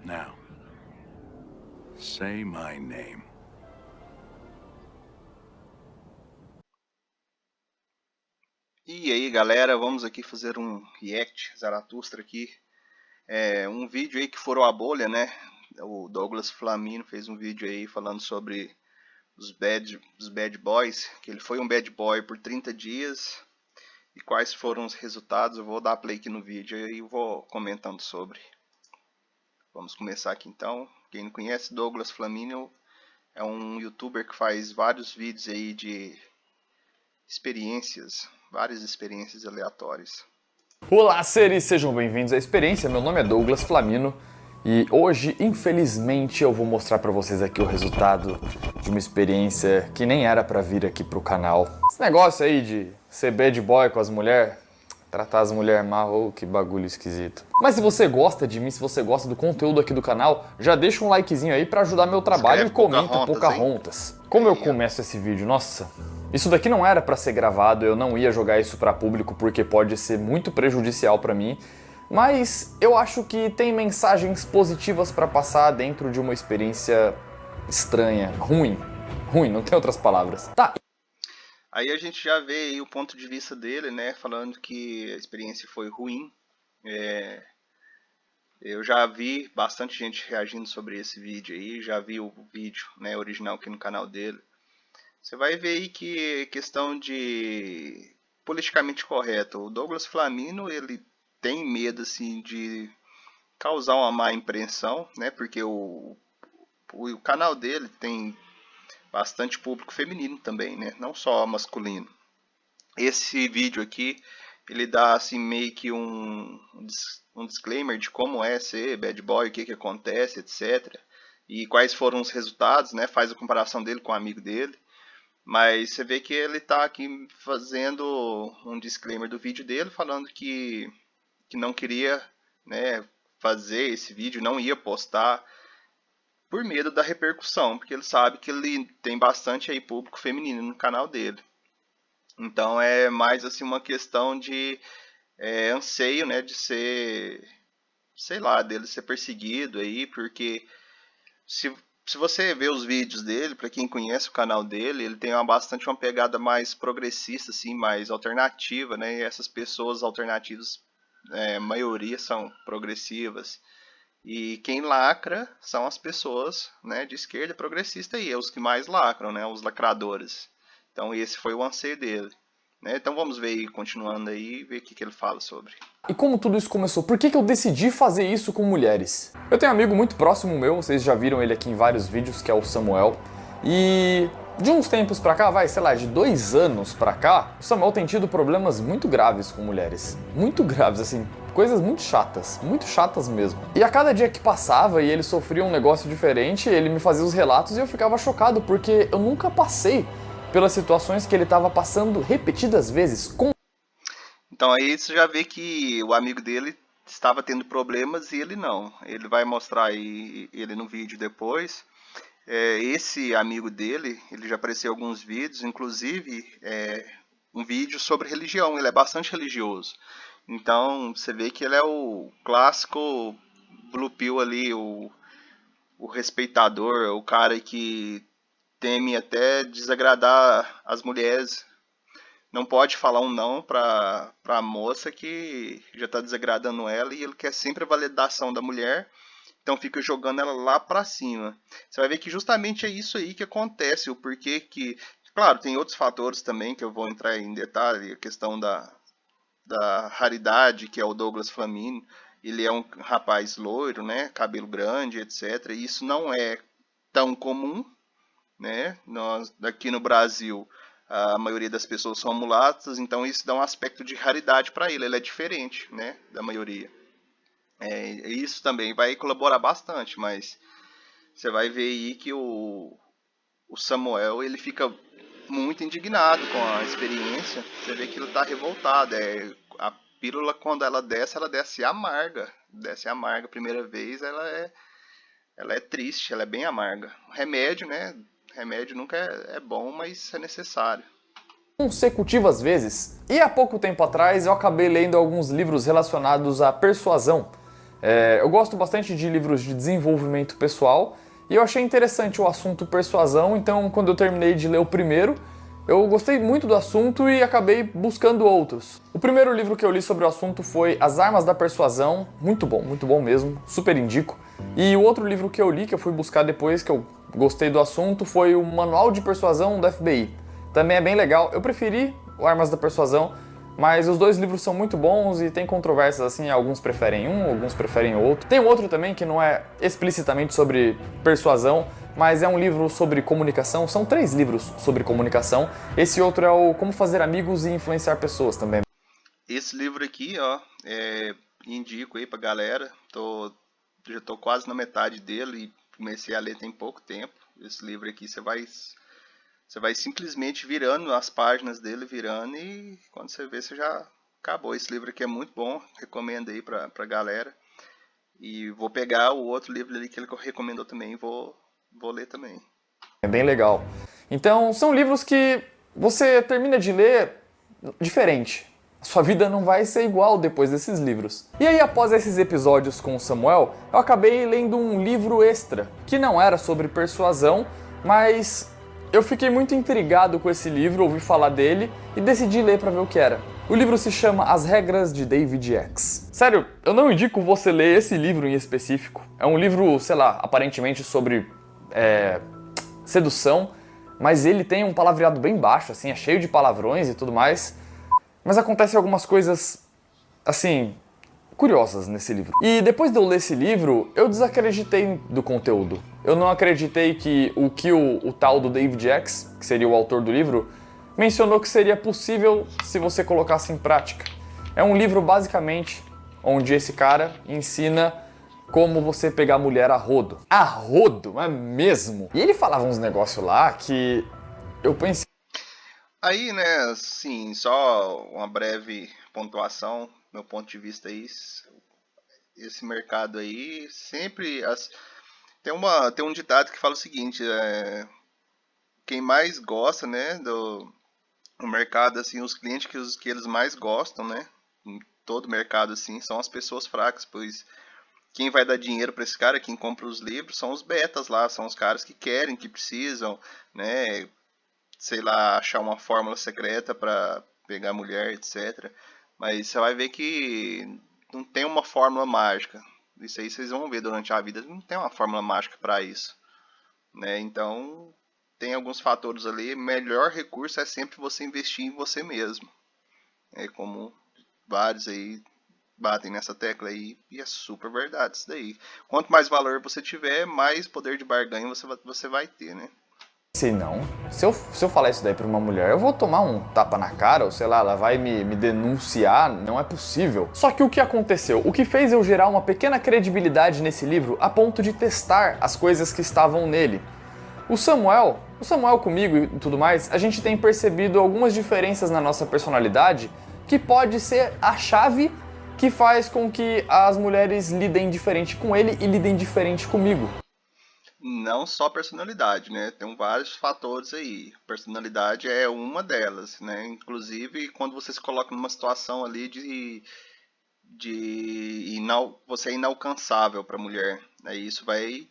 Now, say my name. E aí galera, vamos aqui fazer um react Zaratustra aqui. Um vídeo aí que furou a bolha, né? O Douglas Flamino fez um vídeo aí falando sobre os bad boys, que ele foi um bad boy por 30 dias e quais foram os resultados. Eu vou dar play aqui no vídeo e vou comentando sobre. Vamos começar aqui então. Quem não conhece, Douglas Flamino é um youtuber que faz vários vídeos aí de experiências, várias experiências aleatórias. Olá, seres! Sejam bem-vindos à Experiência. Meu nome é Douglas Flamino e hoje, infelizmente, eu vou mostrar pra vocês aqui o resultado de uma experiência que nem era pra vir aqui pro canal. Esse negócio aí de ser bad boy com as mulheres, tratar as mulheres mal, que bagulho esquisito. Mas se você gosta de mim, se você gosta do conteúdo aqui do canal, já deixa um likezinho aí pra ajudar meu trabalho e comenta Pocahontas. Como eu começo esse vídeo? Nossa, isso daqui não era pra ser gravado, eu não ia jogar isso pra público porque pode ser muito prejudicial pra mim, mas eu acho que tem mensagens positivas pra passar dentro de uma experiência estranha, ruim, não tem outras palavras. Tá. Aí a gente já vê aí o ponto de vista dele, né, falando que a experiência foi ruim. Eu já vi bastante gente reagindo sobre esse vídeo aí, já vi o vídeo, né, original aqui no canal dele. Você vai ver aí que questão de politicamente correto, o Douglas Flamino, ele tem medo assim de causar uma má impressão, né? Porque o canal dele tem bastante público feminino também, né? Não só masculino. Esse vídeo aqui, ele dá assim meio que um disclaimer de como é ser bad boy, o que acontece, etc. E quais foram os resultados, né? Faz a comparação dele com um amigo dele. Mas você vê que ele está aqui fazendo um disclaimer do vídeo dele, falando que não queria, né, fazer esse vídeo, não ia postar por medo da repercussão, porque ele sabe que ele tem bastante aí público feminino no canal dele. Então é mais assim uma questão de anseio, né, de ser, sei lá, dele ser perseguido aí, porque se você vê os vídeos dele, para quem conhece o canal dele, ele tem bastante uma pegada mais progressista, assim, mais alternativa, né? E essas pessoas alternativas, a maioria são progressivas. E quem lacra são as pessoas, né, de esquerda progressista e os que mais lacram, né? Os lacradores. Então esse foi o anseio dele. Né? Então vamos ver aí, continuando aí, ver o que ele fala sobre. E como tudo isso começou? Por que eu decidi fazer isso com mulheres? Eu tenho um amigo muito próximo meu, vocês já viram ele aqui em vários vídeos, que é o Samuel. E de uns tempos pra cá, sei lá, de 2 anos pra cá, o Samuel tem tido problemas muito graves com mulheres. Muito graves, assim, coisas muito chatas mesmo. E a cada dia que passava e ele sofria um negócio diferente, ele me fazia os relatos e eu ficava chocado, porque eu nunca passei pelas situações que ele estava passando repetidas vezes com... Então aí você já vê que o amigo dele estava tendo problemas e ele não. Ele vai mostrar aí ele no vídeo depois. Esse amigo dele, ele já apareceu em alguns vídeos, inclusive um vídeo sobre religião. Ele é bastante religioso. Então você vê que ele é o clássico blue pill ali, o respeitador, o cara que teme até desagradar as mulheres. Não pode falar um não pra moça que já tá desagradando ela e ele quer sempre a validação da mulher, então fica jogando ela lá pra cima. Você vai ver que justamente é isso aí que acontece, o porquê que... Claro, tem outros fatores também que eu vou entrar em detalhe, a questão da raridade, que é o Douglas Flamino. Ele é um rapaz loiro, né, cabelo grande, etc. E isso não é tão comum, né? Nós, aqui no Brasil, a maioria das pessoas são mulatas, então isso dá um aspecto de raridade para ele. Ele é diferente, né, da maioria. Isso também vai colaborar bastante, mas você vai ver aí que o Samuel, ele fica muito indignado com a experiência. Você vê que ele está revoltado. A pílula, quando ela desce amarga. Desce amarga a primeira vez, ela é triste, ela é bem amarga. O remédio, né? Remédio nunca é bom, mas é necessário. Consecutivo às vezes. E há pouco tempo atrás eu acabei lendo alguns livros relacionados à persuasão. Eu gosto bastante de livros de desenvolvimento pessoal e eu achei interessante o assunto persuasão, então quando eu terminei de ler o primeiro, eu gostei muito do assunto e acabei buscando outros. O primeiro livro que eu li sobre o assunto foi As Armas da Persuasão, muito bom mesmo, super indico. E o outro livro que eu li, que eu fui buscar depois, que eu gostei do assunto, foi o Manual de Persuasão do FBI. Também é bem legal, eu preferi o Armas da Persuasão, mas os dois livros são muito bons e tem controvérsias assim, alguns preferem um, alguns preferem outro. Tem outro também que não é explicitamente sobre persuasão, mas é um livro sobre comunicação, são 3 livros sobre comunicação. Esse outro é o Como Fazer Amigos e Influenciar Pessoas também. Esse livro aqui, ó, indico aí pra galera. Já tô quase na metade dele e comecei a ler tem pouco tempo. Esse livro aqui você vai simplesmente virando as páginas dele, virando, e quando você vê, você já acabou. Esse livro aqui é muito bom, recomendo aí pra galera. E vou pegar o outro livro ali que ele recomendou também e vou ler também. É bem legal. Então, são livros que você termina de ler diferente. Sua vida não vai ser igual depois desses livros. E aí, após esses episódios com o Samuel, eu acabei lendo um livro extra, que não era sobre persuasão, mas eu fiquei muito intrigado com esse livro, ouvi falar dele e decidi ler para ver o que era. O livro se chama As Regras de David X. Sério, eu não indico você ler esse livro em específico. É um livro, sei lá, aparentemente sobre sedução, mas ele tem um palavreado bem baixo, assim, é cheio de palavrões e tudo mais. Mas acontecem algumas coisas, assim, curiosas nesse livro. E depois de eu ler esse livro, eu desacreditei do conteúdo. Eu não acreditei que o tal do David X, que seria o autor do livro, mencionou que seria possível se você colocasse em prática. É um livro, basicamente, onde esse cara ensina como você pegar mulher a rodo. A rodo, é mesmo? E ele falava uns negócios lá que eu pensei... Aí, né, assim, só uma breve pontuação, meu ponto de vista aí, esse mercado aí sempre tem um ditado que fala o seguinte, quem mais gosta, né, do mercado, assim, os clientes que eles mais gostam, né, em todo mercado, assim, são as pessoas fracas, pois quem vai dar dinheiro para esse cara, quem compra os livros, são os betas lá, são os caras que querem, que precisam, né, sei lá, achar uma fórmula secreta para pegar mulher, etc. Mas você vai ver que não tem uma fórmula mágica. Isso aí vocês vão ver durante a vida, não tem uma fórmula mágica para isso, né? Então, tem alguns fatores ali, melhor recurso é sempre você investir em você mesmo. É como vários aí batem nessa tecla aí, e é super verdade isso daí. Quanto mais valor você tiver, mais poder de barganha você vai ter, né? Sei não, se eu falar isso daí pra uma mulher, eu vou tomar um tapa na cara, ou sei lá, ela vai me denunciar, não é possível. Só que o que aconteceu? O que fez eu gerar uma pequena credibilidade nesse livro a ponto de testar as coisas que estavam nele. O Samuel comigo e tudo mais, a gente tem percebido algumas diferenças na nossa personalidade que pode ser a chave que faz com que as mulheres lidem diferente com ele e lidem diferente comigo. Não só personalidade, né? Tem vários fatores aí. Personalidade é uma delas, né? Inclusive, quando você se coloca numa situação ali você é inalcançável para a mulher, né? Isso vai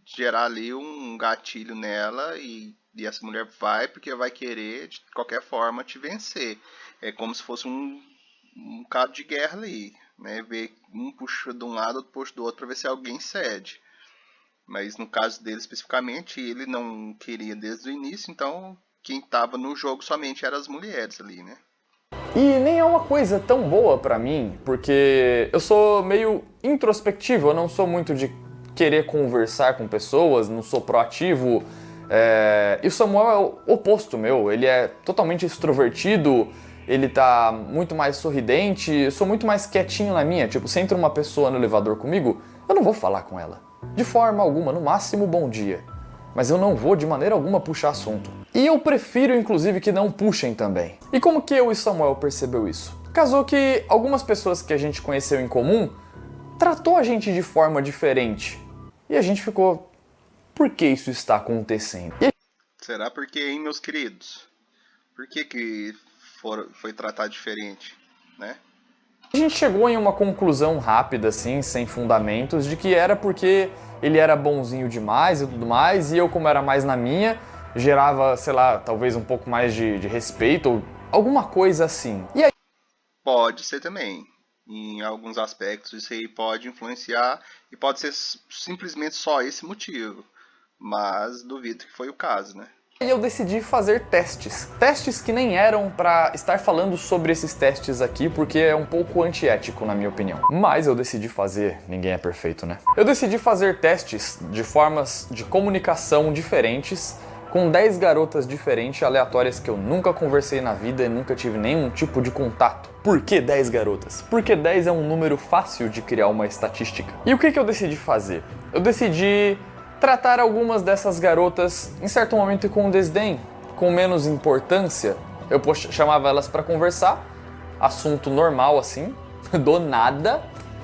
gerar ali um gatilho nela e essa mulher vai porque vai querer de qualquer forma te vencer. É como se fosse um cabo de guerra ali, né? Ver um puxa de um lado, outro puxa do outro para ver se alguém cede. Mas no caso dele especificamente, ele não queria desde o início, então quem estava no jogo somente eram as mulheres ali, né? E nem é uma coisa tão boa pra mim, porque eu sou meio introspectivo, eu não sou muito de querer conversar com pessoas, não sou proativo. E o Samuel é o oposto meu, ele é totalmente extrovertido, ele tá muito mais sorridente, eu sou muito mais quietinho na minha. Tipo, se entra uma pessoa no elevador comigo, eu não vou falar com ela. De forma alguma, no máximo bom dia. Mas eu não vou de maneira alguma puxar assunto. E eu prefiro, inclusive, que não puxem também. E como que eu e Samuel percebeu isso? Casou que algumas pessoas que a gente conheceu em comum tratou a gente de forma diferente. E a gente ficou, por que isso está acontecendo? Será porque, hein, meus queridos? Por que foi tratado diferente, né? A gente chegou em uma conclusão rápida, assim, sem fundamentos, de que era porque ele era bonzinho demais e tudo mais, e eu, como era mais na minha, gerava, sei lá, talvez um pouco mais de respeito, ou alguma coisa assim. E aí... Pode ser também. Em alguns aspectos isso aí pode influenciar e pode ser simplesmente só esse motivo. Mas duvido que foi o caso, né? E eu decidi fazer testes. Testes que nem eram pra estar falando sobre esses testes aqui, porque é um pouco antiético, na minha opinião. Mas eu decidi fazer, ninguém é perfeito, né? Eu decidi fazer testes de formas de comunicação diferentes, com 10 garotas diferentes, aleatórias, que eu nunca conversei na vida e nunca tive nenhum tipo de contato. Por que 10 garotas? Porque 10 é um número fácil de criar uma estatística. E o que eu decidi fazer? Eu decidi tratar algumas dessas garotas em certo momento com desdém, com menos importância. Eu chamava elas para conversar, assunto normal assim, do nada,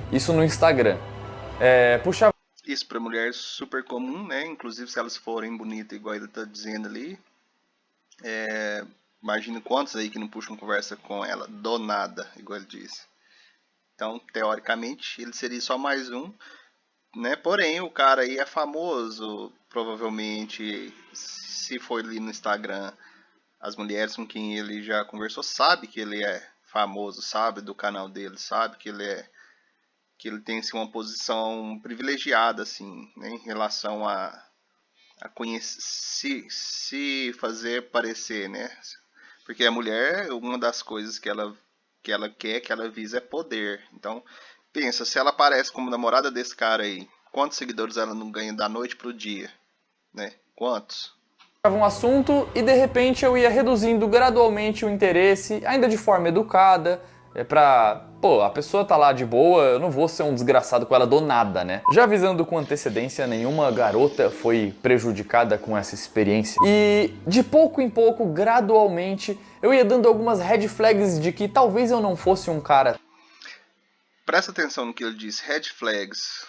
isso no Instagram. Puxava... Isso para mulher é super comum, né? Inclusive se elas forem bonitas, igual ele tá dizendo ali. Imagina quantos aí que não puxam conversa com ela do nada, igual ele disse. Então, teoricamente, ele seria só mais um, né? Porém, o cara aí é famoso, provavelmente, se for ali no Instagram, as mulheres com quem ele já conversou sabe que ele é famoso, sabe do canal dele, sabe que ele tem assim, uma posição privilegiada assim, né, em relação a conhecer, se fazer parecer, né? Porque a mulher, uma das coisas que ela quer, que ela visa é poder. Então, pensa, se ela aparece como namorada desse cara aí, quantos seguidores ela não ganha da noite pro dia, né? Quantos? Um assunto e de repente eu ia reduzindo gradualmente o interesse, ainda de forma educada, a pessoa tá lá de boa, eu não vou ser um desgraçado com ela do nada, né? Já avisando com antecedência, nenhuma garota foi prejudicada com essa experiência. E de pouco em pouco, gradualmente, eu ia dando algumas red flags de que talvez eu não fosse um cara... Presta atenção no que ele diz, red flags.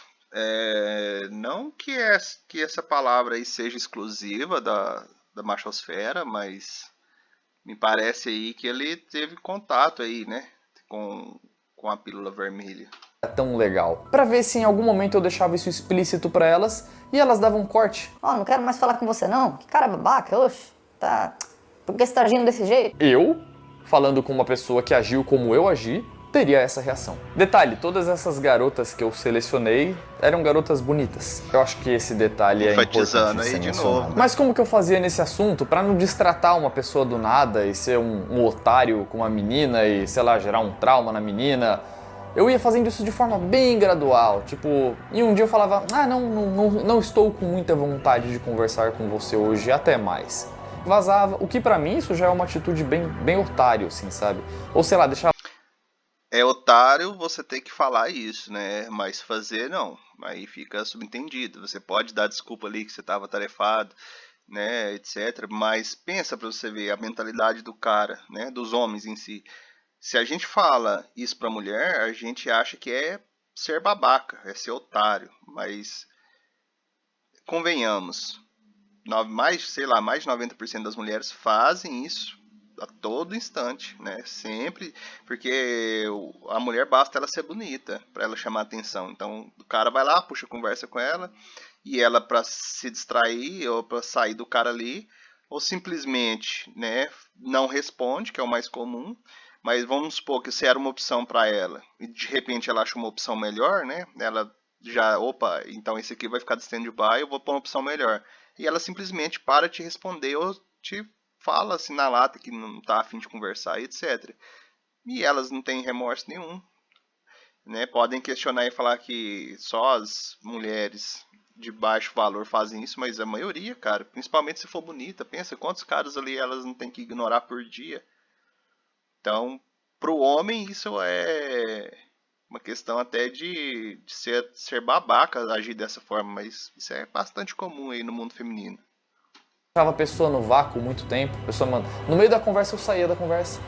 Não que essa palavra aí seja exclusiva da machosfera, mas me parece aí que ele teve contato aí, né, com a pílula vermelha. Tão legal. Pra ver se em algum momento eu deixava isso explícito pra elas e elas davam um corte. Não quero mais falar com você não, que cara babaca, oxe, tá... Por que você tá agindo desse jeito? Eu, falando com uma pessoa que agiu como eu agi, teria essa reação. Detalhe, todas essas garotas que eu selecionei eram garotas bonitas. Eu acho que esse detalhe é importante aí de mencionado. novo. Né? Mas como que eu fazia nesse assunto pra não destratar uma pessoa do nada e ser um otário com uma menina e, sei lá, gerar um trauma na menina? Eu ia fazendo isso de forma bem gradual, tipo, e um dia eu falava, não estou com muita vontade de conversar com você hoje, até mais. Vazava, o que pra mim isso já é uma atitude bem otário, assim, sabe? Ou sei lá, deixar... É otário você ter que falar isso, né? Mas fazer não. Aí fica subentendido. Você pode dar desculpa ali que você estava atarefado, né, etc. Mas pensa para você ver a mentalidade do cara, né, dos homens em si. Se a gente fala isso pra mulher, a gente acha que é ser babaca, é ser otário. Mas convenhamos, mais de 90% das mulheres fazem isso a todo instante, né? Sempre, porque a mulher basta ela ser bonita para ela chamar atenção. Então, o cara vai lá, puxa conversa com ela, e ela para se distrair ou para sair do cara ali, ou simplesmente, né, não responde, que é o mais comum. Mas vamos supor que se era uma opção para ela e de repente ela acha uma opção melhor, né? Ela já, opa, então esse aqui vai ficar de stand-by, eu vou pôr uma opção melhor. E ela simplesmente para de responder ou te fala assim na lata que não tá a fim de conversar, etc. E elas não têm remorso nenhum, né? Podem questionar e falar que só as mulheres de baixo valor fazem isso, mas a maioria, cara, principalmente se for bonita, pensa quantos caras ali elas não têm que ignorar por dia. Então, pro homem isso é uma questão até de ser babaca agir dessa forma, mas isso é bastante comum aí no mundo feminino. Deixava a pessoa no vácuo muito tempo, a pessoa manda. No meio da conversa eu saía da conversa.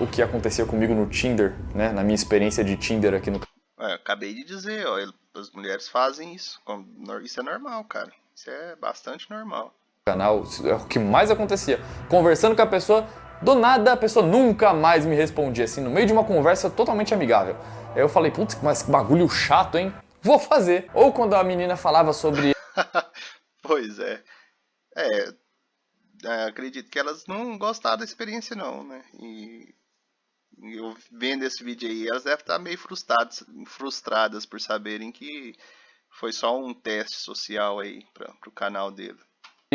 O que acontecia comigo no Tinder, né? Na minha experiência de Tinder aqui no... Acabei de dizer, ó, as mulheres fazem isso. Isso é normal, cara. Isso é bastante normal. canal, é o que mais acontecia. Conversando com a pessoa, Do nada, a pessoa nunca mais me respondia, assim, no meio de uma conversa totalmente amigável. Aí eu falei, putz, mas que bagulho chato, hein? Vou fazer. Ou quando a menina falava sobre Pois é. É, acredito que elas não gostaram da experiência não, né? E eu vendo esse vídeo aí, elas devem estar meio frustradas por saberem que foi só um teste social aí pro canal dele.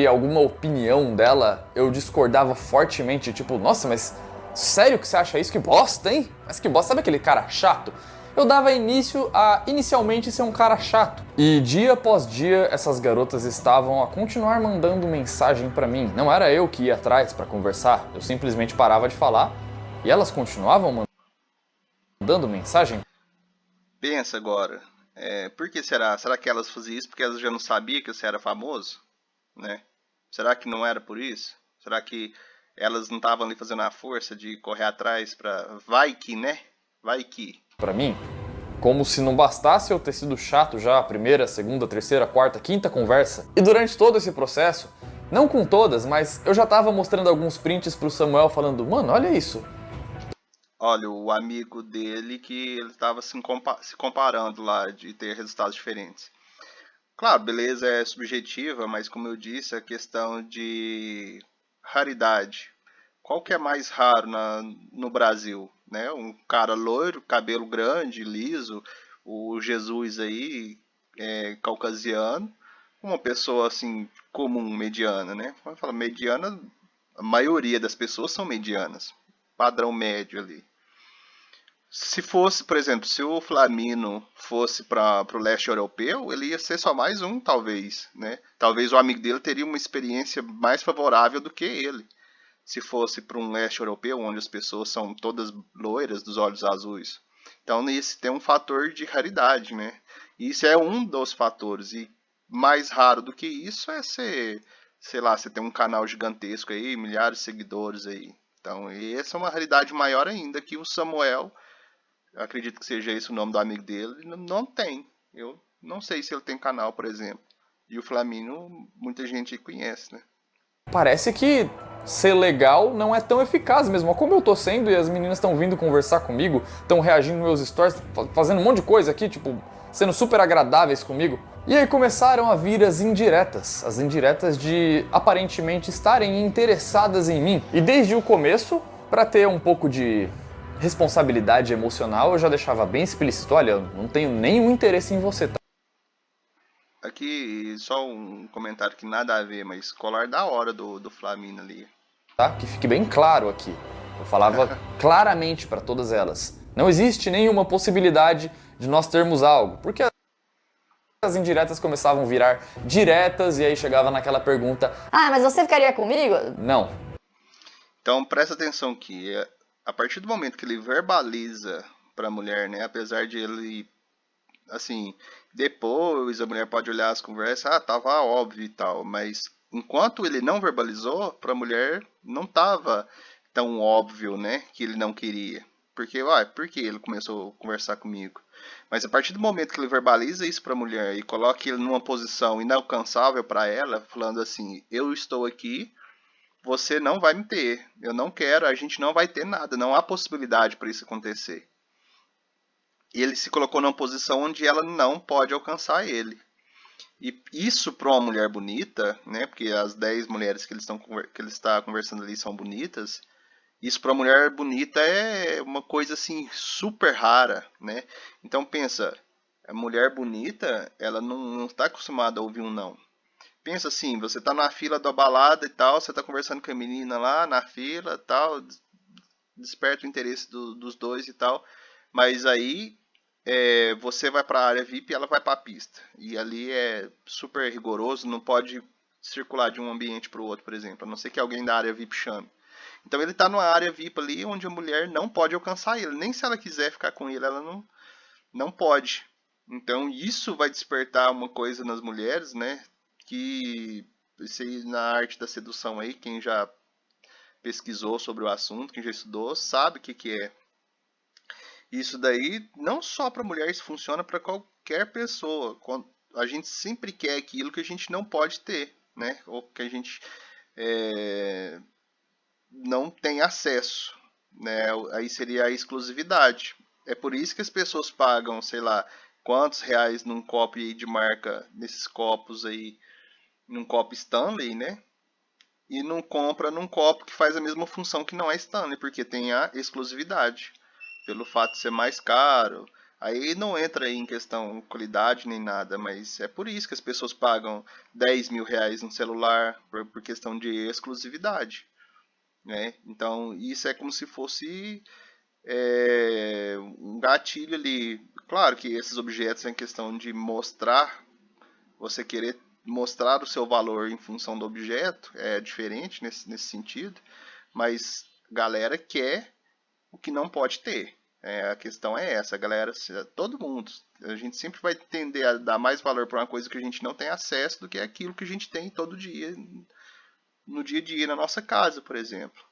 alguma opinião dela, eu discordava fortemente, tipo, nossa, mas sério que você acha isso? Que bosta, hein? Mas que bosta, sabe aquele cara chato? Eu dava início a inicialmente ser um cara chato. E dia após dia essas garotas estavam a continuar mandando mensagem pra mim. Não era eu que ia atrás pra conversar, eu simplesmente parava de falar e elas continuavam mandando mensagem. Pensa agora, por que será? Será que elas faziam isso porque elas já não sabiam que você era famoso? Né? Será que não era por isso? Será que elas não estavam ali fazendo a força de correr atrás pra... Vai que, né? Vai que. Pra mim, como se não bastasse eu ter sido chato já a primeira, segunda, terceira, quarta, quinta conversa. E durante todo esse processo, não com todas, mas eu já tava mostrando alguns prints pro Samuel falando, mano, olha isso. Olha, o amigo dele que ele estava se comparando lá de ter resultados diferentes. Claro, beleza é subjetiva, mas como eu disse, a questão de raridade. Qual que é mais raro no Brasil? Né? Um cara loiro, cabelo grande, liso, o Jesus aí, caucasiano, uma pessoa assim comum, mediana, né? Quando fala mediana, a maioria das pessoas são medianas, padrão médio ali. Se fosse, por exemplo, se o Flamino fosse para o leste europeu, ele ia ser só mais um, talvez, né? Talvez o amigo dele teria uma experiência mais favorável do que ele. Se fosse para um leste europeu, onde as pessoas são todas loiras, dos olhos azuis. Então, nesse tem um fator de raridade, né? E isso é um dos fatores. E mais raro do que isso é ser, sei lá, você tem um canal gigantesco aí, milhares de seguidores aí. Então, essa é uma raridade maior ainda que o Samuel, eu acredito que seja esse o nome do amigo dele, não tem. Eu não sei se ele tem canal, por exemplo. E o Flamino, muita gente conhece, né? Parece que ser legal não é tão eficaz mesmo. Como eu tô sendo e as meninas estão vindo conversar comigo, estão reagindo nos meus stories, fazendo um monte de coisa aqui, tipo, sendo super agradáveis comigo. E aí começaram a vir as indiretas de aparentemente estarem interessadas em mim. E desde o começo, para ter um pouco de responsabilidade emocional, eu já deixava bem explícito, olha, eu não tenho nenhum interesse em você, tá? Aqui, só um comentário que nada a ver, mas colar da hora do Flamino ali. Tá? Que fique bem claro aqui. Eu falava claramente para todas elas. Não existe nenhuma possibilidade de nós termos algo, porque as indiretas começavam a virar diretas e aí chegava naquela pergunta: Ah, mas você ficaria comigo? não. Então presta atenção que a partir do momento que ele verbaliza para a mulher, né, apesar de ele, assim, depois a mulher pode olhar as conversas, tava óbvio e tal, mas enquanto ele não verbalizou, para a mulher não tava tão óbvio, né, que ele não queria. Porque, por que ele começou a conversar comigo? Mas a partir do momento que ele verbaliza isso para a mulher e coloca ele numa posição inalcançável para ela, falando assim: eu estou aqui, você não vai me ter, eu não quero, a gente não vai ter nada, não há possibilidade para isso acontecer. E ele se colocou numa posição onde ela não pode alcançar ele. E isso para uma mulher bonita, né? Porque as 10 mulheres que ele está conversando ali são bonitas. Isso para uma mulher bonita é uma coisa assim super rara, né? Então pensa, a mulher bonita, ela não está acostumada a ouvir um não. Pensa assim, você tá na fila da balada e tal, você tá conversando com a menina lá na fila e tal, desperta o interesse dos dois e tal, mas aí você vai para a área VIP e ela vai para a pista. E ali é super rigoroso, não pode circular de um ambiente para o outro, por exemplo, a não ser que alguém da área VIP chame. Então ele está numa área VIP ali onde a mulher não pode alcançar ele, nem se ela quiser ficar com ele, ela não pode. Então isso vai despertar uma coisa nas mulheres, né? Que isso aí na arte da sedução aí, quem já pesquisou sobre o assunto, quem já estudou, sabe o que é. Isso daí não só para mulher, isso funciona para qualquer pessoa. A gente sempre quer aquilo que a gente não pode ter, né? Ou que a gente não tem acesso, né? Aí seria a exclusividade. É por isso que as pessoas pagam, sei lá, quantos reais num copo aí de marca, nesses copos aí, num copo Stanley, né? E não compra num copo que faz a mesma função que não é Stanley, porque tem a exclusividade. Pelo fato de ser mais caro. Aí não entra aí em questão qualidade nem nada, mas é por isso que as pessoas pagam 10 mil reais num celular, por questão de exclusividade, né? Então isso é como se fosse um gatilho ali. Claro que esses objetos é em questão de mostrar, você querer mostrar o seu valor em função do objeto, é diferente nesse sentido, mas galera quer o que não pode ter. A questão é essa, galera, todo mundo. A gente sempre vai tender a dar mais valor para uma coisa que a gente não tem acesso do que aquilo que a gente tem todo dia, no dia a dia, na nossa casa, por exemplo.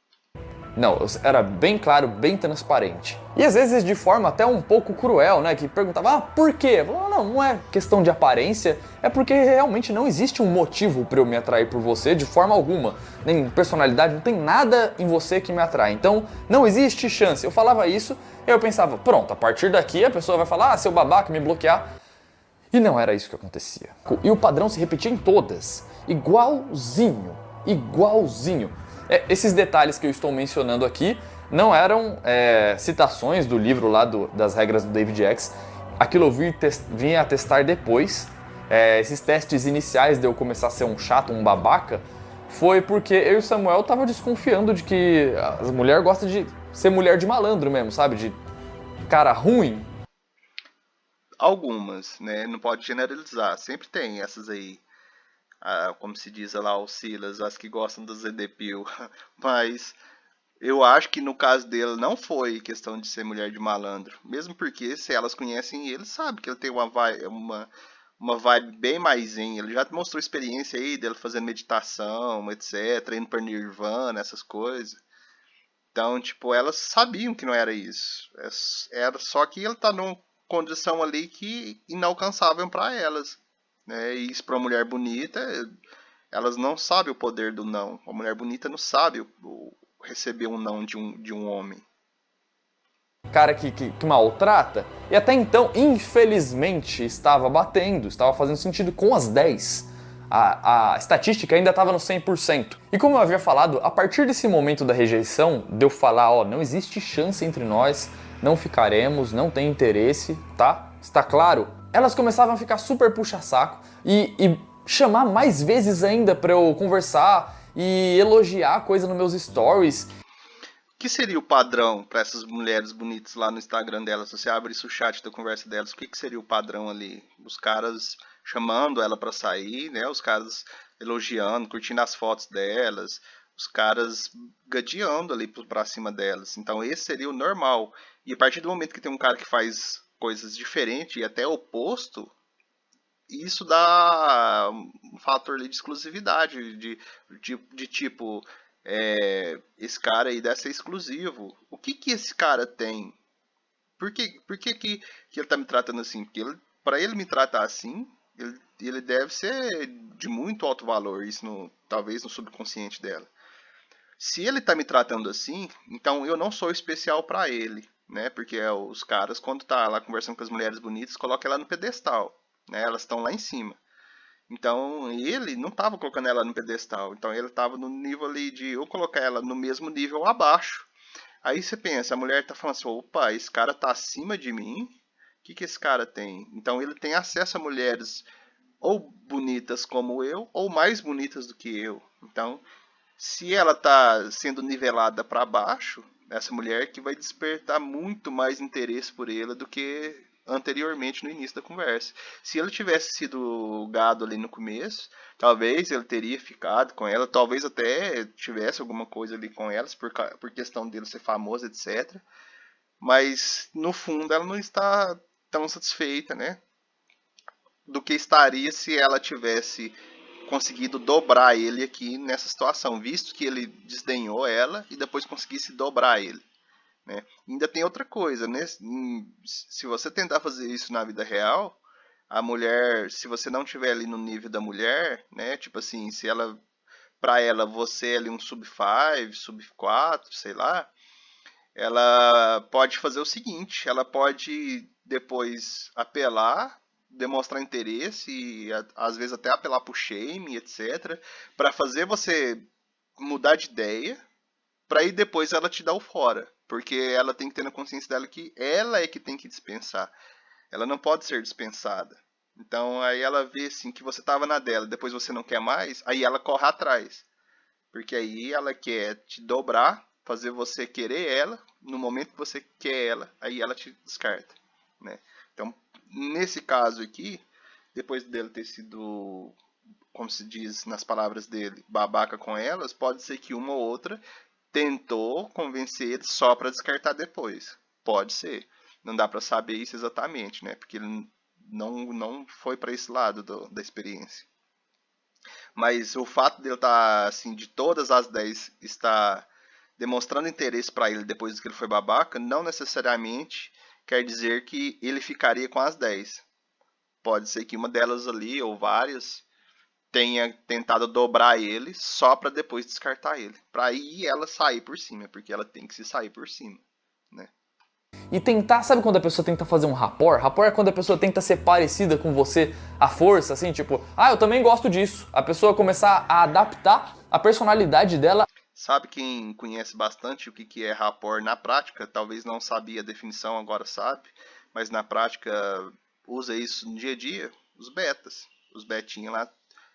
Não, era bem claro, bem transparente. E às vezes de forma até um pouco cruel, né? Que perguntava, por quê? Eu falava, não é questão de aparência, é porque realmente não existe um motivo para eu me atrair por você de forma alguma. Nem personalidade, não tem nada em você que me atrai. Então, não existe chance. Eu falava isso, eu pensava, pronto, a partir daqui a pessoa vai falar, seu babaca, me bloquear. E não era isso que acontecia. E o padrão se repetia em todas. Igualzinho. Igualzinho. Esses detalhes que eu estou mencionando aqui não eram citações do livro lá das regras do David X. Aquilo eu vim a testar depois. Esses testes iniciais de eu começar a ser um chato, um babaca, foi porque eu e o Samuel tava desconfiando de que as mulheres gostam de ser mulher de malandro mesmo, sabe? De cara ruim. Algumas, né? Não pode generalizar. Sempre tem essas aí, como se diz lá, o Silas, as que gostam do ZDPil. Mas eu acho que no caso dele não foi questão de ser mulher de malandro. Mesmo porque se elas conhecem ele, sabe que ele tem uma vibe bem mais zen. Ele já mostrou experiência aí dele fazendo meditação, etc, indo para Nirvana, essas coisas. Então, tipo, elas sabiam que não era isso. Era só que ele tá numa condição ali que inalcançável para elas, né? E isso para uma mulher bonita, elas não sabem o poder do não. A mulher bonita não sabe receber um não de um homem. Cara que maltrata, e até então, infelizmente, estava batendo, estava fazendo sentido com as 10. A estatística ainda estava no 100%. E como eu havia falado, a partir desse momento da rejeição, de eu falar, não existe chance entre nós, não ficaremos, não tem interesse, tá? Está claro? Elas começavam a ficar super puxa-saco e chamar mais vezes ainda para eu conversar e elogiar coisa nos meus stories. O que seria o padrão para essas mulheres bonitas lá no Instagram delas? Se você abrisse o chat da conversa delas, o que seria o padrão ali? Os caras chamando ela para sair, né? Os caras elogiando, curtindo as fotos delas, os caras gadeando ali pra cima delas. Então esse seria o normal. E a partir do momento que tem um cara que faz coisas diferentes e até oposto, isso dá um fator ali de exclusividade, de tipo, esse cara aí deve ser exclusivo. O que esse cara tem? Por que ele tá me tratando assim? Porque para ele me tratar assim, ele deve ser de muito alto valor, isso talvez no subconsciente dela. Se ele tá me tratando assim, então eu não sou especial para ele, né? Porque os caras, quando tá lá conversando com as mulheres bonitas, colocam ela no pedestal, né? Elas estão lá em cima. Então ele não estava colocando ela no pedestal. Então ele estava no nível ali de eu colocar ela no mesmo nível abaixo. Aí você pensa, a mulher tá falando assim, opa, esse cara tá acima de mim? O que esse cara tem? Então ele tem acesso a mulheres ou bonitas como eu, ou mais bonitas do que eu. Então, se ela tá sendo nivelada para baixo, essa mulher que vai despertar muito mais interesse por ele do que anteriormente no início da conversa. Se ele tivesse sido gado ali no começo, talvez ele teria ficado com ela, talvez até tivesse alguma coisa ali com elas por questão dele ser famoso, etc. Mas no fundo ela não está tão satisfeita, né? Do que estaria se ela tivesse conseguido dobrar ele aqui nessa situação, visto que ele desdenhou ela e depois conseguisse dobrar ele. Né? Ainda tem outra coisa, né? Se você tentar fazer isso na vida real, a mulher, se você não estiver ali no nível da mulher, né? Tipo assim, se ela para ela você é ali um sub 5, sub 4, sei lá, ela pode fazer o seguinte, ela pode depois apelar, demonstrar interesse e às vezes até apelar pro shame, etc, para fazer você mudar de ideia, para aí depois ela te dar o fora, porque ela tem que ter na consciência dela que ela é que tem que dispensar. Ela não pode ser dispensada. Então aí ela vê assim que você tava na dela, depois você não quer mais, aí ela corre atrás. Porque aí ela quer te dobrar, fazer você querer ela, no momento que você quer ela, aí ela te descarta, né? Então, nesse caso aqui, depois dele ter sido, como se diz nas palavras dele, babaca com elas, pode ser que uma ou outra tentou convencer ele só para descartar depois. Pode ser. Não dá para saber isso exatamente, né? Porque ele não foi para esse lado da experiência. Mas o fato dele estar, assim, de todas as 10 estar demonstrando interesse para ele depois que ele foi babaca, não necessariamente quer dizer que ele ficaria com as 10. Pode ser que uma delas ali, ou várias, tenha tentado dobrar ele só para depois descartar ele. Para aí ela sair por cima, porque ela tem que se sair por cima, né? E tentar, sabe quando a pessoa tenta fazer um rapport? Rapport é quando a pessoa tenta ser parecida com você à força, assim, tipo, ah, eu também gosto disso. A pessoa começar a adaptar a personalidade dela. Sabe quem conhece bastante o que é rapport na prática? Talvez não sabia a definição, agora sabe, mas na prática usa isso no dia a dia, os betas. Os betinhos lá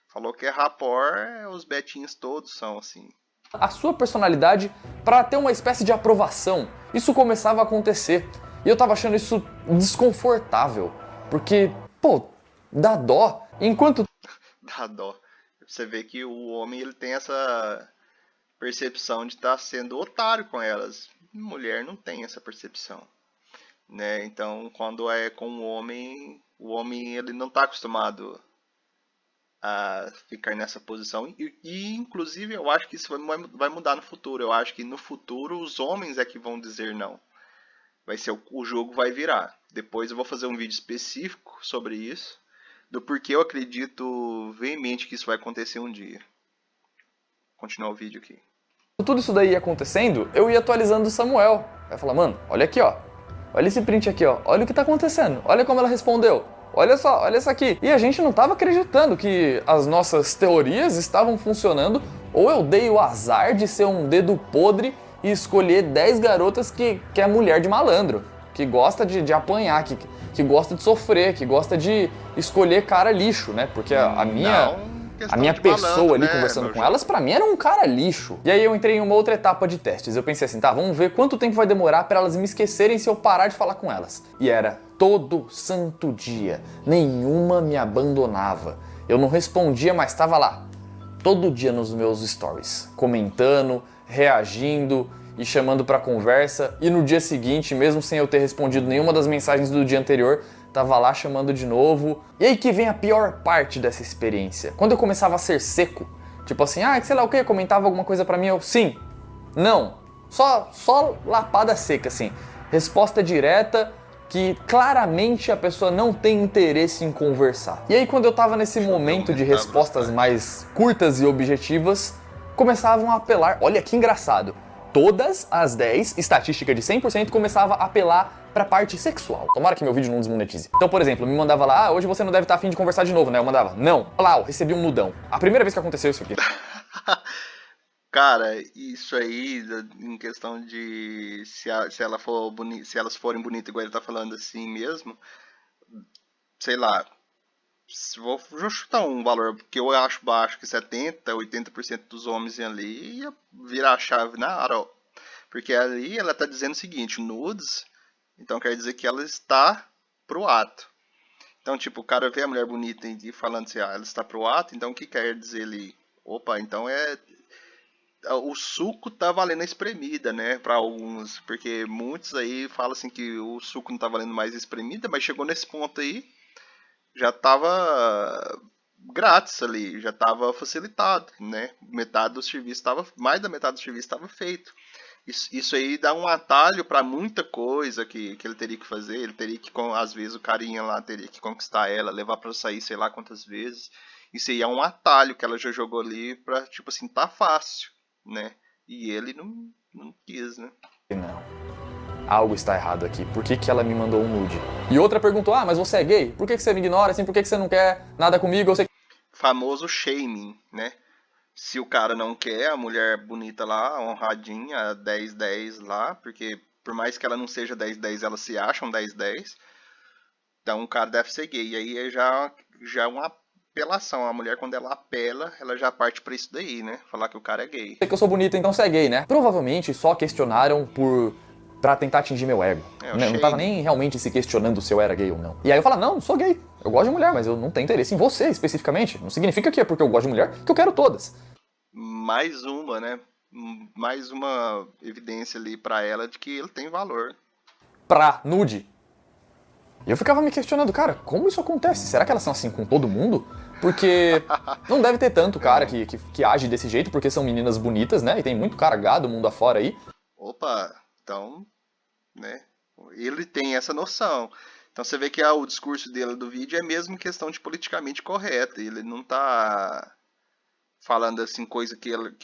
falou que é rapport, os betinhos todos são assim. A sua personalidade para ter uma espécie de aprovação. Isso começava a acontecer. E eu tava achando isso desconfortável. Porque, pô, dá dó. Enquanto Dá dó. Você vê que o homem ele tem essa percepção de estar sendo otário com elas. Mulher não tem essa percepção, né? Então, quando é com o homem ele não está acostumado a ficar nessa posição e inclusive eu acho que isso vai mudar no futuro. Eu acho que no futuro os homens é que vão dizer não. Vai ser o jogo vai virar. Depois eu vou fazer um vídeo específico sobre isso, do porquê eu acredito veemente que isso vai acontecer um dia. Continuar o vídeo aqui. tudo isso daí ia acontecendo, eu ia atualizando o Samuel. Aí eu falava, mano, olha aqui, ó. Olha esse print aqui, ó. Olha o que tá acontecendo. Olha como ela respondeu. Olha só, olha isso aqui. E a gente não tava acreditando que as nossas teorias estavam funcionando, ou eu dei o azar de ser um dedo podre e escolher 10 garotas que é mulher de malandro, que gosta de apanhar, que gosta de sofrer, que gosta de escolher cara lixo, né? Porque a minha pessoa ali conversando com elas, pra mim era um cara lixo. E aí eu entrei em uma outra etapa de testes. Eu pensei assim, tá, vamos ver quanto tempo vai demorar pra elas me esquecerem se eu parar de falar com elas. E era todo santo dia. Nenhuma me abandonava. Eu não respondia, mas tava lá. Todo dia nos meus stories, comentando, reagindo e chamando pra conversa. E no dia seguinte, mesmo sem eu ter respondido nenhuma das mensagens do dia anterior, tava lá chamando de novo. E aí que vem a pior parte dessa experiência. Quando eu começava a ser seco, tipo assim, sei lá o que, comentava alguma coisa pra mim, eu, sim, não. Só lapada seca, assim. Resposta direta, que claramente a pessoa não tem interesse em conversar. E aí quando eu tava nesse momento de respostas mais curtas e objetivas, começavam a apelar, olha que engraçado. Todas as 10, estatística de 100%, começava a apelar pra parte sexual. Tomara que meu vídeo não desmonetize. Então, por exemplo, me mandava lá, hoje você não deve estar afim de conversar de novo, né? Eu mandava, não. Olha lá, eu recebi um nudão. A primeira vez que aconteceu isso aqui. Cara, isso aí, em questão de se elas forem bonitas, igual ele tá falando assim mesmo, sei lá, vou chutar um valor que eu acho baixo, que 70, 80% dos homens ali ia virar a chave na hora, ó. Porque ali ela tá dizendo o seguinte, nudes, então quer dizer que ela está pro ato. Então, tipo, o cara vê a mulher bonita e falando assim, ela está pro ato, então o que quer dizer ali? Opa, então o suco tá valendo a espremida, né, para alguns, porque muitos aí falam assim que o suco não tá valendo mais a espremida, mas chegou nesse ponto aí, já tava grátis ali, já tava facilitado, né, metade do serviço tava, mais da metade do serviço estava feito. Isso aí dá um atalho para muita coisa que ele teria que fazer. Ele teria que, às vezes, o carinha lá teria que conquistar ela, levar para sair sei lá quantas vezes. Isso aí é um atalho que ela já jogou ali pra, tipo assim, tá fácil, né? E ele não quis, né? Não. Algo está errado aqui. Por que ela me mandou um nude? E outra perguntou, mas você é gay? Por que você me ignora assim? Por que você não quer nada comigo? Eu sei... Famoso shaming, né? Se o cara não quer, a mulher bonita lá, honradinha, 10-10 lá, porque por mais que ela não seja 10-10, ela se acha um 10-10. Então o cara deve ser gay. E aí já é uma apelação. A mulher, quando ela apela, ela já parte pra isso daí, né? Falar que o cara é gay. que eu sou bonita, então você é gay, né? Provavelmente só questionaram pra tentar atingir meu ego. É, o Não tava shaming. nem realmente se questionando se eu era gay ou não. E aí eu falo, não sou gay. Eu gosto de mulher, mas eu não tenho interesse em você especificamente. Não significa que é porque eu gosto de mulher que eu quero todas. Mais uma, né? Mais uma evidência ali pra ela de que ele tem valor. Pra nude. E eu ficava me questionando, cara, como isso acontece? Será que elas são assim com todo mundo? Porque não deve ter tanto cara que age desse jeito, porque são meninas bonitas, né? E tem muito cara gado mundo afora aí. Opa, então, né? Ele tem essa noção. Então você vê que o discurso dele do vídeo é mesmo questão de politicamente correto. Ele não tá falando assim coisa que ele.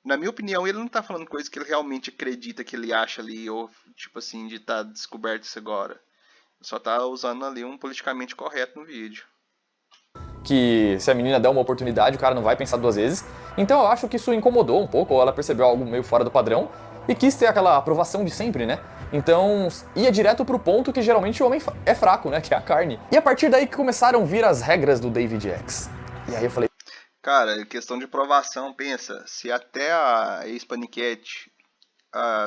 Na minha opinião, ele não tá falando coisa que ele realmente acredita que ele acha ali, ou tipo assim, de estar descoberto isso agora. Ele só tá usando ali um politicamente correto no vídeo. Que se a menina der uma oportunidade, o cara não vai pensar duas vezes. Então eu acho que isso incomodou um pouco, ou ela percebeu algo meio fora do padrão e quis ter aquela aprovação de sempre, né? Então ia direto pro ponto que geralmente o homem é fraco, né? Que é a carne. E a partir daí que começaram a vir as regras do David X. E aí eu falei, Cara, questão de provação, pensa, se até a ex-paniquete,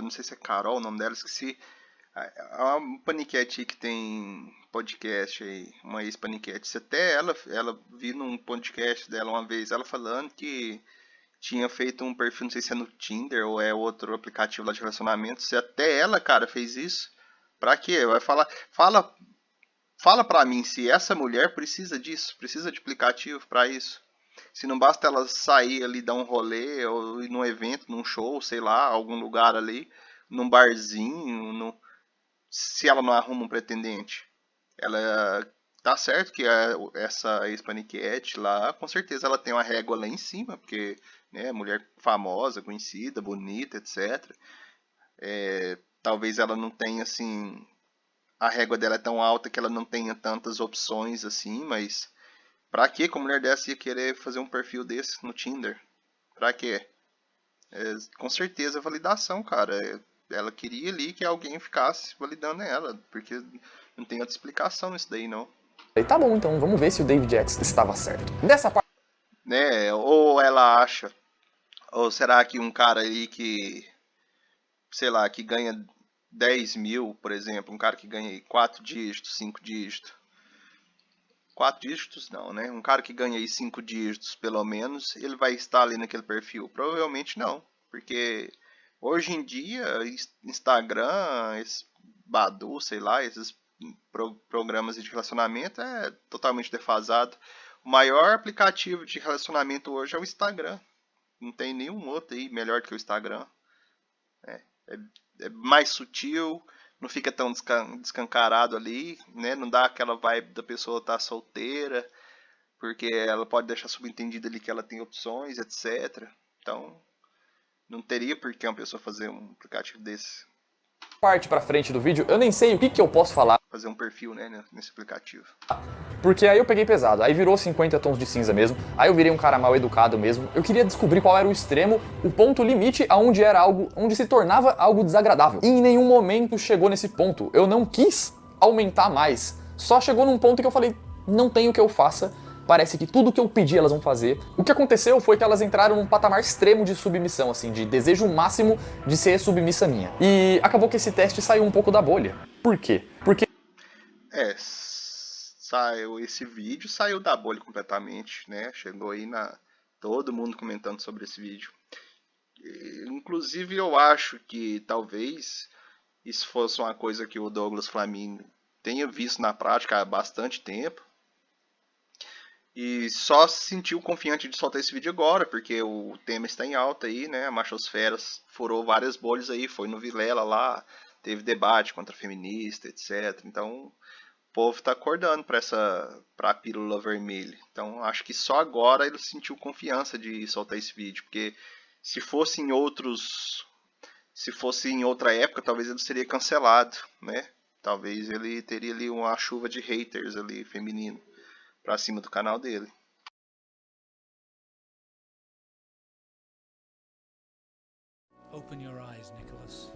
não sei se é Carol o nome dela, esqueci, a paniquete que tem podcast aí, uma ex-paniquete, se até ela vi num podcast dela uma vez, ela falando que tinha feito um perfil, não sei se é no Tinder ou é outro aplicativo lá de relacionamento, se até ela, cara, fez isso, pra quê? Vai falar, fala pra mim se essa mulher precisa disso, precisa de aplicativo pra isso. Se não basta ela sair ali, dar um rolê, ou ir num evento, num show, sei lá, algum lugar ali, num barzinho, se ela não arruma um pretendente. Ela tá certo que essa ex-paniquete lá, com certeza ela tem uma régua lá em cima, porque, né, mulher famosa, conhecida, bonita, etc. Talvez ela não tenha, assim, a régua dela é tão alta que ela não tenha tantas opções, assim, mas pra que a mulher dessa ia querer fazer um perfil desse no Tinder? Pra quê? Com certeza validação, cara. Ela queria ali que alguém ficasse validando ela, porque não tem outra explicação nisso daí, não. tá bom, então vamos ver se o David X estava certo. Dessa parte Né? Ou ela acha, ou será que um cara aí que, sei lá, que ganha 10 mil, por exemplo, um cara que ganha aí 4 dígitos, 5 dígitos. 4 dígitos não, né? Um cara que ganha aí 5 dígitos, pelo menos, ele vai estar ali naquele perfil? Provavelmente não, porque hoje em dia, Instagram, esse Badu, sei lá, esses programas de relacionamento é totalmente defasado. O maior aplicativo de relacionamento hoje é o Instagram. Não tem nenhum outro aí melhor que o Instagram. É mais sutil, não fica tão descancarado ali, né? Não dá aquela vibe da pessoa estar solteira, porque ela pode deixar subentendido ali que ela tem opções, etc. Então, não teria por que uma pessoa fazer um aplicativo desse, pra frente do vídeo, eu nem sei o que eu posso falar. fazer um perfil, né, nesse aplicativo. Porque aí eu peguei pesado, aí virou 50 tons de cinza mesmo, aí eu virei um cara mal educado mesmo. Eu queria descobrir qual era o extremo, o ponto limite aonde era algo, onde se tornava algo desagradável. E em nenhum momento chegou nesse ponto. Eu não quis aumentar mais. Só chegou num ponto que eu falei, não tem o que eu faça. Parece que tudo que eu pedi elas vão fazer. O que aconteceu foi que elas entraram num patamar extremo de submissão, assim, de desejo máximo de ser submissa minha. E acabou que esse teste saiu um pouco da bolha. Por quê? Porque Esse vídeo saiu da bolha completamente, né? Chegou aí todo mundo comentando sobre esse vídeo. Inclusive eu acho que talvez isso fosse uma coisa que o Douglas Flamini tenha visto na prática há bastante tempo. E só se sentiu confiante de soltar esse vídeo agora, porque o tema está em alta aí, né? A machosfera furou várias bolhas aí, foi no Vilela lá, teve debate contra feminista, etc. Então, povo tá acordando pra pílula vermelha. Então acho que só agora ele sentiu confiança de soltar esse vídeo, porque se fosse em outra época, talvez ele seria cancelado, né? Talvez ele teria ali uma chuva de haters ali feminino pra cima do canal dele. Open your eyes, Nicholas.